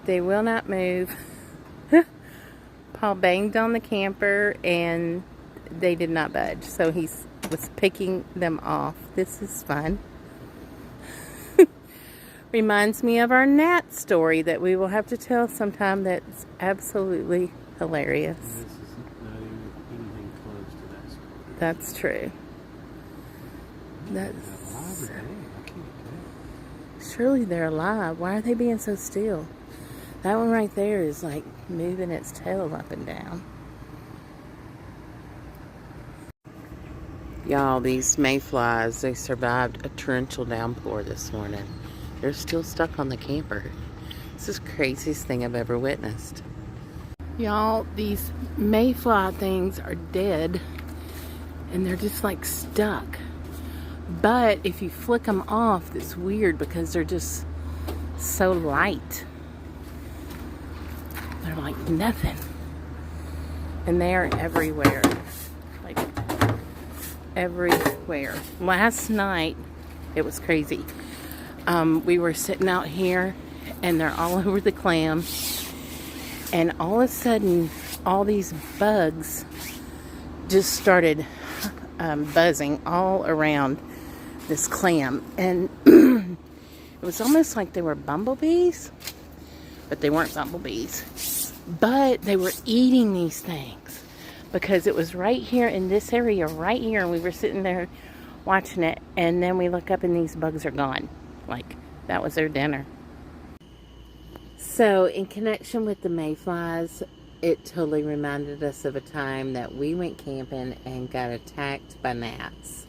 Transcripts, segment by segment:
They will not move. Paul banged on the camper and they did not budge. So he was picking them off. This is fun. Reminds me of our gnat story that we will have to tell sometime. That's absolutely hilarious. This is not even anything close to that story. That's true. That's... Surely they're alive. Why are they being so still? That one right there is like moving its tail up and down. Y'all, these mayflies, they survived a torrential downpour this morning. They're still stuck on the camper. This is the craziest thing I've ever witnessed. Y'all, these mayfly things are dead and they're just like stuck. But if you flick them off, it's weird because they're just so light. They're like nothing. And they are everywhere. Like everywhere. Last night, it was crazy. We were sitting out here and they're all over the clam. And all of a sudden, all these bugs just started buzzing all around this clam. And it was almost like they were bumblebees, but they weren't bumblebees. But they were eating these things because it was right here in this area, right here. And we were sitting there watching it. And then we look up and these bugs are gone. Like, that was their dinner. So, in connection with the mayflies, it totally reminded us of a time that we went camping and got attacked by gnats.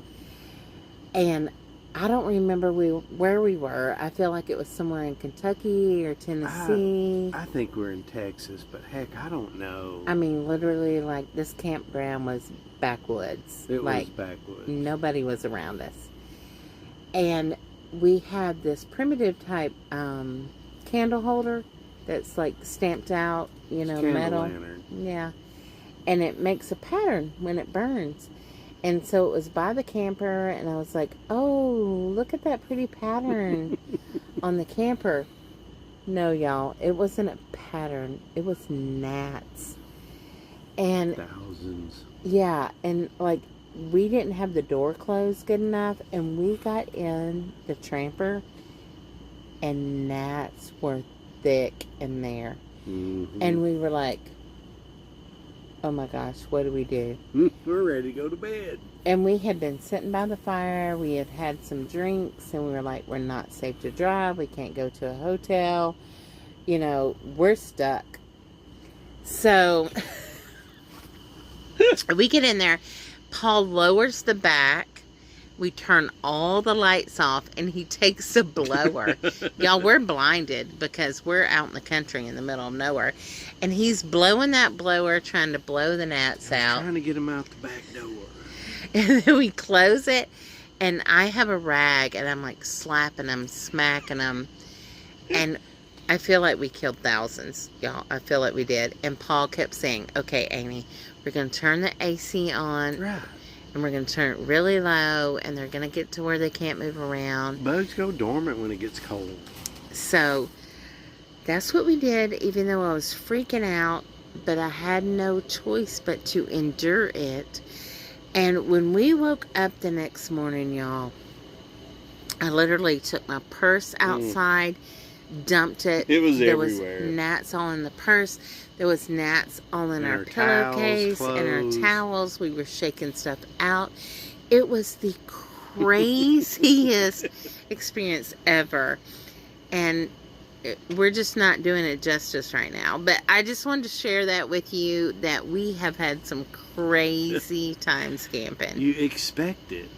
And I don't remember where we were. I feel like it was somewhere in Kentucky or Tennessee. I think we're in Texas, but heck, I don't know. I mean, literally, like, this campground was backwoods. It like, was backwoods. Nobody was around us. And we had this primitive type candle holder that's like stamped out, you know, metal. Lantern. Yeah. And it makes a pattern when it burns. And so it was by the camper, and I was like, oh, look at that pretty pattern on the camper. No, y'all, it wasn't a pattern. It was gnats. And thousands. Yeah, and like, we didn't have the door closed good enough, and we got in the Tramper, and gnats were thick in there. Mm-hmm. And we were like, oh my gosh, what do we do? We're ready to go to bed. And we had been sitting by the fire. We had had some drinks, and we were like, we're not safe to drive. We can't go to a hotel. You know, we're stuck. So, we get in there. Paul lowers the back. We turn all the lights off, and he takes a blower. Y'all, we're blinded because we're out in the country in the middle of nowhere. And he's blowing that blower, trying to blow the gnats out. Trying to get them out the back door. And then we close it, and I have a rag, and I'm like slapping them, smacking them. And I feel like we killed thousands, y'all. I feel like we did. And Paul kept saying, okay, Amy, we're going to turn the AC on. Right. And we're going to turn it really low, and they're going to get to where they can't move around. Bugs go dormant when it gets cold. So, that's what we did, even though I was freaking out. But I had no choice but to endure it. And when we woke up the next morning, y'all, I literally took my purse outside, dumped it. It was there everywhere. There was gnats all in the purse. There was gnats all in our pillowcase and our towels. We were shaking stuff out. It was the craziest experience ever. And we're just not doing it justice right now. But I just wanted to share that with you, that we have had some crazy times camping. You expect it.